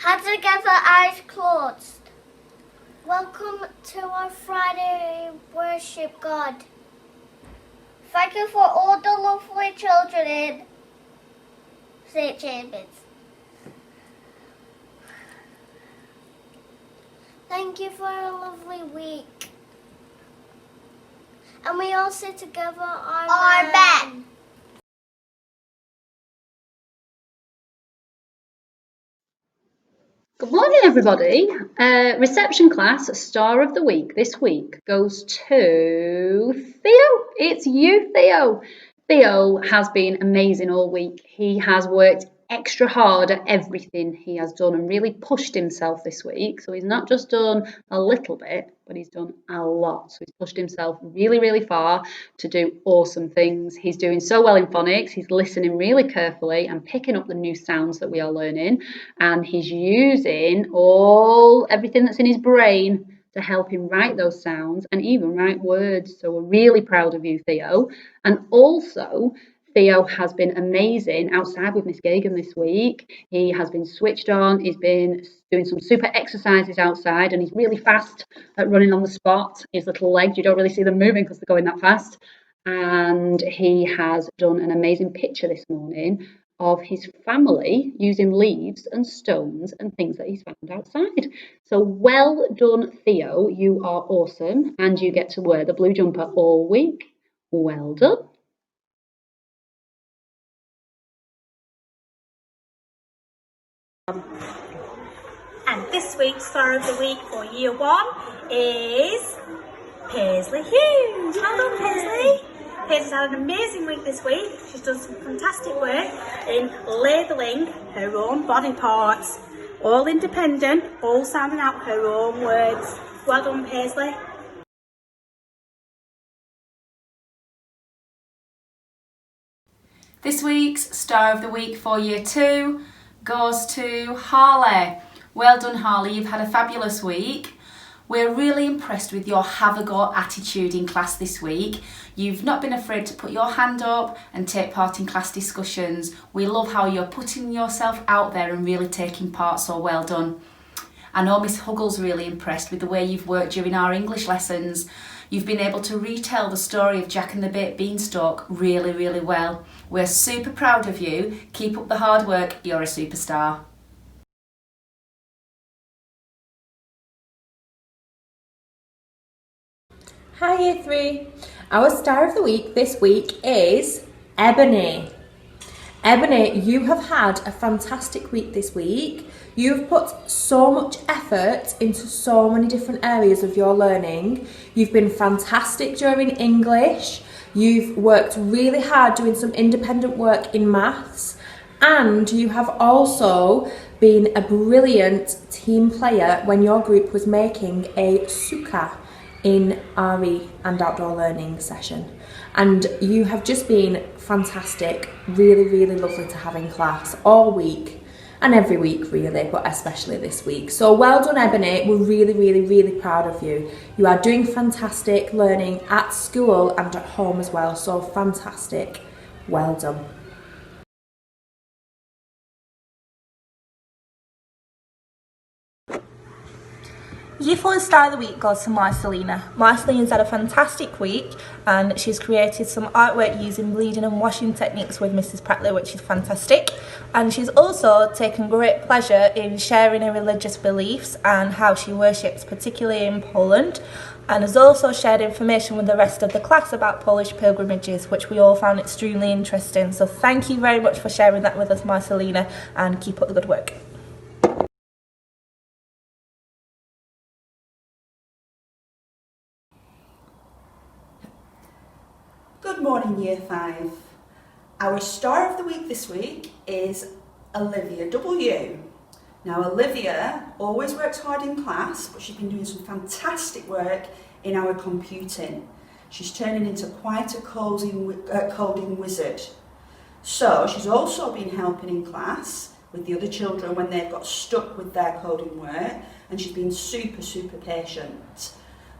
Hands together, eyes closed. Welcome to our Friday worship, God. Thank you for all the lovely children in St. Chambers. Thank you for a lovely week. And we all say together, Amen. Good morning, everybody. Reception class star of the week this week goes to Theo. It's you, Theo. Theo has been amazing all week. He has worked extra hard at everything he has done and really pushed himself this week. So he's not just done a little bit, but he's done a lot. So he's pushed himself really, really far to do awesome things. He's doing so well in phonics. He's listening really carefully and picking up the new sounds that we are learning. And he's using everything that's in his brain to help him write those sounds and even write words. So we're really proud of you, Theo. And also, Theo has been amazing outside with Miss Gagan this week. He has been switched on. He's been doing some super exercises outside, and he's really fast at running on the spot. His little legs, you don't really see them moving because they're going that fast. And he has done an amazing picture this morning of his family using leaves and stones and things that he's found outside. So well done, Theo. You are awesome, and you get to wear the blue jumper all week. Well done. And this week's Star of the Week for Year 1 is Paisley Hughes. Well done, Paisley. Paisley's had an amazing week this week. She's done some fantastic work in labelling her own body parts. All independent, all sounding out her own words. Well done, Paisley. This week's Star of the Week for Year 2 goes to Harley. Well done, Harley, you've had a fabulous week. We're really impressed with your have-a-go attitude in class this week. You've not been afraid to put your hand up and take part in class discussions. We love how you're putting yourself out there and really taking part, so well done. I know Miss Huggle's really impressed with the way you've worked during our English lessons. You've been able to retell the story of Jack and the Baked Beanstalk really, really well. We're super proud of you. Keep up the hard work. You're a superstar. Hi Year 3. Our Star of the Week this week is Ebony. Ebony, you have had a fantastic week this week. You've put so much effort into so many different areas of your learning. You've been fantastic during English. You've worked really hard doing some independent work in maths. And you have also been a brilliant team player when your group was making a suka in RE and outdoor learning session. And you have just been fantastic, really, really lovely to have in class all week and every week really, but especially this week. So well done, Ebony. We're really, really, really proud of you. You are doing fantastic learning at school and at home as well, so fantastic. Well done. Year 4 Star of the Week goes to Marcelina. Marcelina's had a fantastic week and she's created some artwork using bleeding and washing techniques with Mrs. Pratley, which is fantastic. And she's also taken great pleasure in sharing her religious beliefs and how she worships, particularly in Poland, and has also shared information with the rest of the class about Polish pilgrimages, which we all found extremely interesting. So thank you very much for sharing that with us, Marcelina, and keep up the good work. Good morning, Year 5. Our Star of the Week this week is Olivia W. Now, Olivia always works hard in class, but she's been doing some fantastic work in our computing. She's turning into quite a coding wizard. So, she's also been helping in class with the other children when they've got stuck with their coding work, and she's been super, super patient.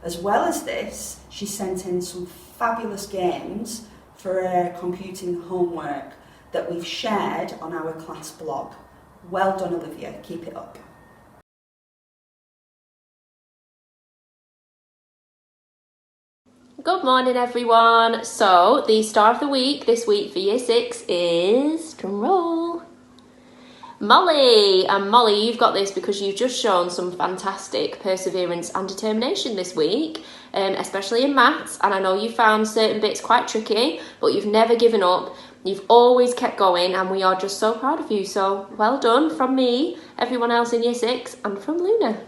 As well as this, she sent in some fabulous games for her computing homework that we've shared on our class blog. Well done, Olivia. Keep it up. Good morning, everyone. So, the star of the week this week for Year 6 is, drum roll, Molly. And Molly, you've got this because you've just shown some fantastic perseverance and determination this week, especially in maths. And I know you found certain bits quite tricky, but you've never given up. You've always kept going, and we are just so proud of you. So, well done from me, everyone else in Year 6, and from Luna.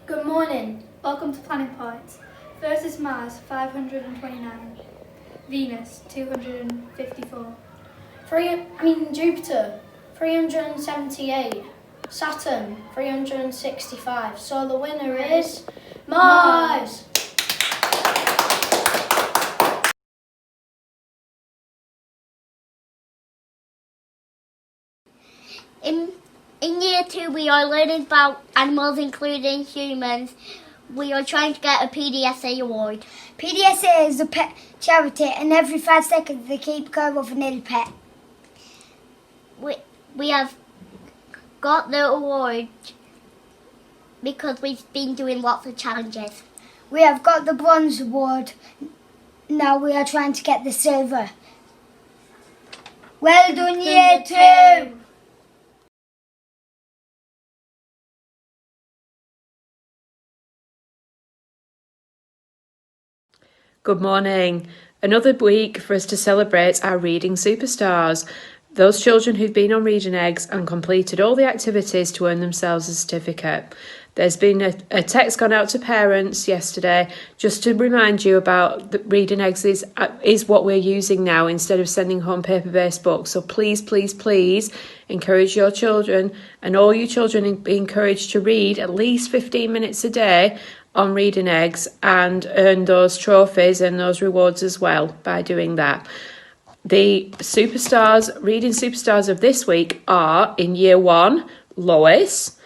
Good morning. Welcome to Planet Points. First is Mars, 529. Venus, 254. Jupiter, 378. Saturn, 365. So the winner is Mars. In year 2, we are learning about animals, including humans. We are trying to get a PDSA award. PDSA is a pet charity, and every 5 seconds they keep care of a little pet. We have got the award because we've been doing lots of challenges. We have got the bronze award. Now we are trying to get the silver. Well done, year 2! Good morning. Another week for us to celebrate our reading superstars. Those children who've been on Reading Eggs and completed all the activities to earn themselves a certificate. There's been a text gone out to parents yesterday just to remind you about the Reading Eggs is what we're using now instead of sending home paper-based books. So please, please, please encourage your children, and all you children be encouraged to read at least 15 minutes a day on Reading Eggs and earn those trophies and those rewards as well by doing that. The reading superstars of this week are in year 1, Lois,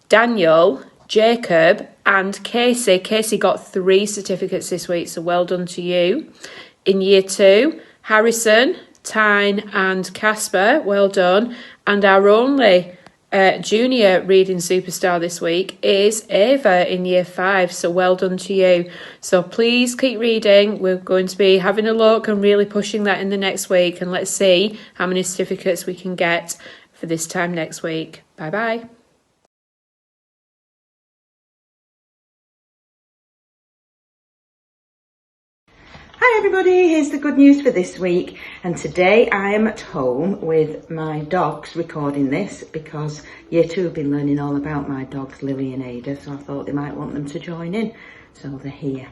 Daniel, Jacob and Casey. Casey got 3 certificates this week, so well done to you. In year 2, Harrison, Tyne and Casper, well done. And our only junior reading superstar this week is Ava in year 5, so well done to you. So please keep reading. We're going to be having a look and really pushing that in the next week, and let's see how many certificates we can get for this time next week. Bye bye. Hi everybody, here's the good news for this week, and today I am at home with my dogs recording this because year 2 have been learning all about my dogs Lily and Ada, so I thought they might want them to join in, so they're here.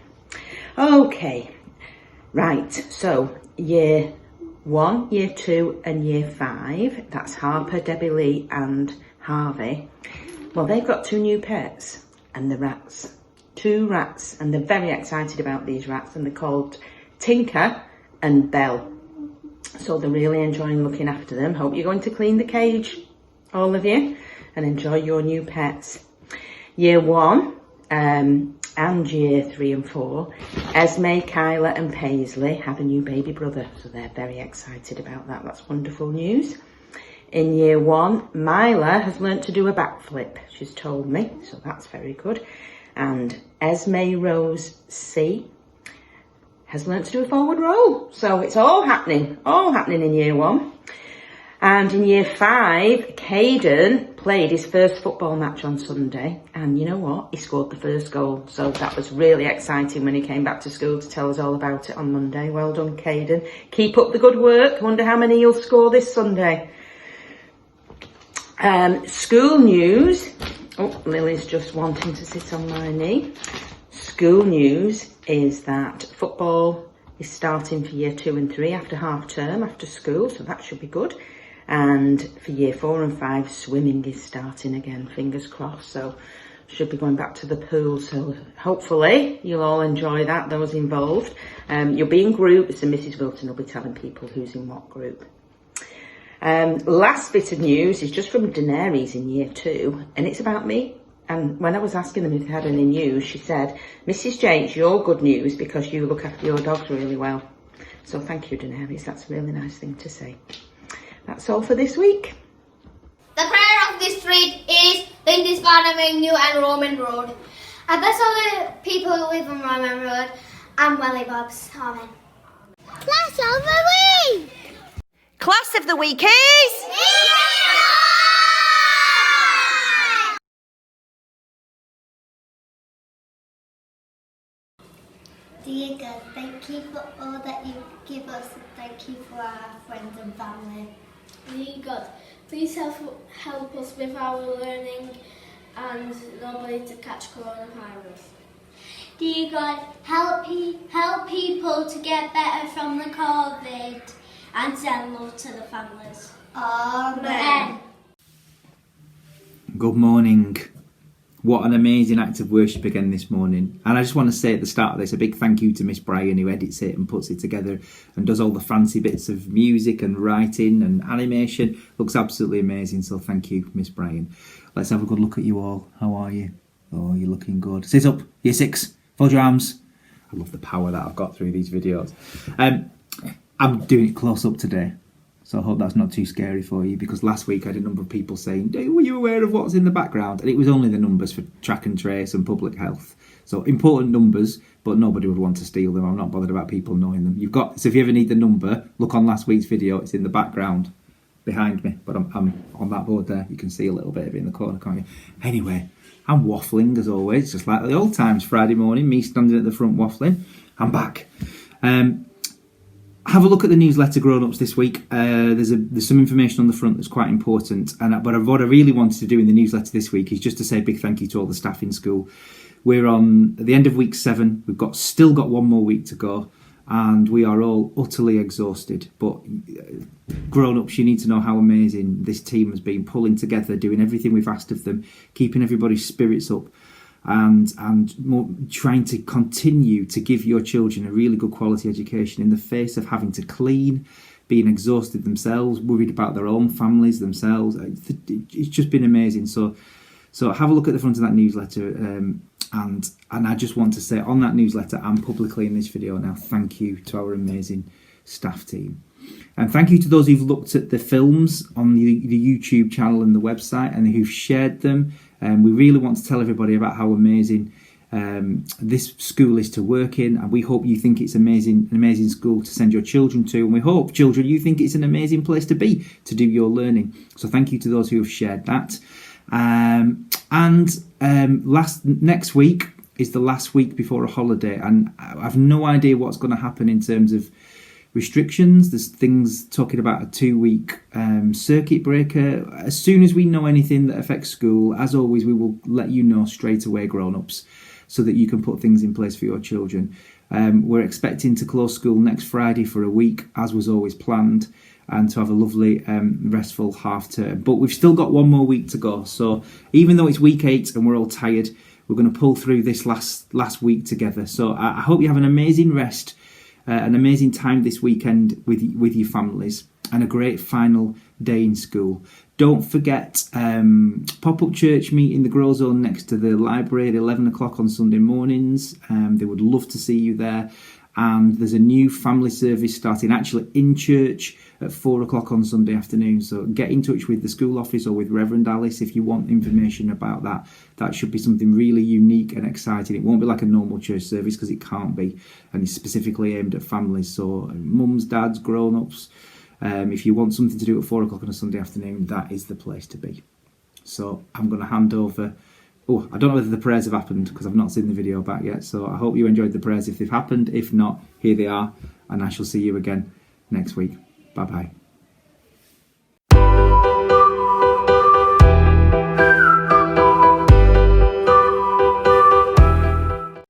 Okay, right, so year 1, year 2 and year 5, that's Harper, Debbie Lee and Harvey. Well, they've got 2 new pets and the rats. 2 rats, and they're very excited about these rats, and they're called Tinker and Belle. So they're really enjoying looking after them. Hope you're going to clean the cage, all of you, and enjoy your new pets. Year 1 and year 3 and 4, Esme, Kyla and Paisley have a new baby brother, so they're very excited about that. That's wonderful news. In year 1, Myla has learnt to do a backflip, she's told me, so that's very good. And Esme Rose C has learnt to do a forward roll. So it's all happening in year 1. And in year 5, Caden played his first football match on Sunday. And you know what? He scored the first goal. So that was really exciting when he came back to school to tell us all about it on Monday. Well done, Caden. Keep up the good work. Wonder how many you'll score this Sunday. School news. Oh, Lily's just wanting to sit on my knee. School news is that football is starting for year 2 and 3 after half term, after school, so that should be good. And for year 4 and 5, swimming is starting again, fingers crossed, so should be going back to the pool. So hopefully you'll all enjoy that, those involved. You'll be in groups, and Mrs. Wilton will be telling people who's in what group. Last bit of news is just from Daenerys in year 2, and it's about me. And when I was asking them if they had any news, she said, Mrs. J, it's your good news because you look after your dogs really well. So thank you, Daenerys. That's a really nice thing to say. That's all for this week. The prayer of this week is Lindisfarne, New and Roman Road. I bless all the people who live on Roman Road and Welly Bobs. Amen. Class of the week! Class of the week is... Dear God, thank you for all that you give us. Thank you for our friends and family. Dear God, please help us with our learning and nobody to catch coronavirus. Dear God, help people to get better from the COVID and send love to the families. Amen. Good morning. What an amazing act of worship again this morning. And I just want to say at the start of this, a big thank you to Miss Bryan, who edits it and puts it together and does all the fancy bits of music and writing and animation. Looks absolutely amazing. So thank you, Miss Bryan. Let's have a good look at you all. How are you? Oh, you're looking good. Sit up, year 6. Fold your arms. I love the power that I've got through these videos. I'm doing it close up today. So I hope that's not too scary for you, because last week I had a number of people saying, were you aware of what's in the background? And it was only the numbers for track and trace and public health. So important numbers, but nobody would want to steal them. I'm not bothered about people knowing them. So if you ever need the number, look on last week's video. It's in the background behind me, but I'm on that board there. You can see a little bit of it in the corner, can't you? Anyway, I'm waffling as always, just like the old times. Friday morning, me standing at the front waffling. I'm back. Have a look at the newsletter Grown Ups this week. There's some information on the front that's quite important. But what I really wanted to do in the newsletter this week is just to say a big thank you to all the staff in school. We're on the end of week 7. We've still got one more week to go, and we are all utterly exhausted. But Grown Ups, you need to know how amazing this team has been, pulling together, doing everything we've asked of them, keeping everybody's spirits up, and more, trying to continue to give your children a really good quality education in the face of having to clean, being exhausted themselves, worried about their own families themselves. It's just been amazing. So have a look at the front of that newsletter, and I just want to say on that newsletter and publicly in this video now, thank you to our amazing staff team. And thank you to those who've looked at the films on the YouTube channel and the website and who've shared them. We really want to tell everybody about how amazing this school is to work in, and we hope you think it's an amazing school to send your children to, and we hope, children, you think it's an amazing place to be to do your learning. So thank you to those who have shared that. Next week is the last week before a holiday, and I've no idea what's going to happen in terms of restrictions. There's things talking about a 2-week circuit breaker. As soon as we know anything that affects school, as always, we will let you know straight away, Grown-ups, so that you can put things in place for your children. We're expecting to close school next Friday for a week, as was always planned, and to have a lovely restful half term. But we've still got one more week to go. So even though it's week 8 and we're all tired, we're going to pull through this last week together. So I hope you have an amazing rest, an amazing time this weekend with your families, and a great final day in school. Don't forget pop-up church meet in the Grow Zone next to the library at 11 o'clock on Sunday mornings. They would love to see you there. And there's a new family service starting actually in church at 4 o'clock on Sunday afternoon. So get in touch with the school office or with Reverend Alice if you want information about that. That should be something really unique and exciting. It won't be like a normal church service, because it can't be. And it's specifically aimed at families. So mums, dads, grown-ups. If you want something to do at 4 o'clock on a Sunday afternoon, that is the place to be. So I'm going to hand over. Oh, I don't know whether the prayers have happened, because I've not seen the video back yet. So I hope you enjoyed the prayers if they've happened. If not, here they are. And I shall see you again next week. Bye-bye.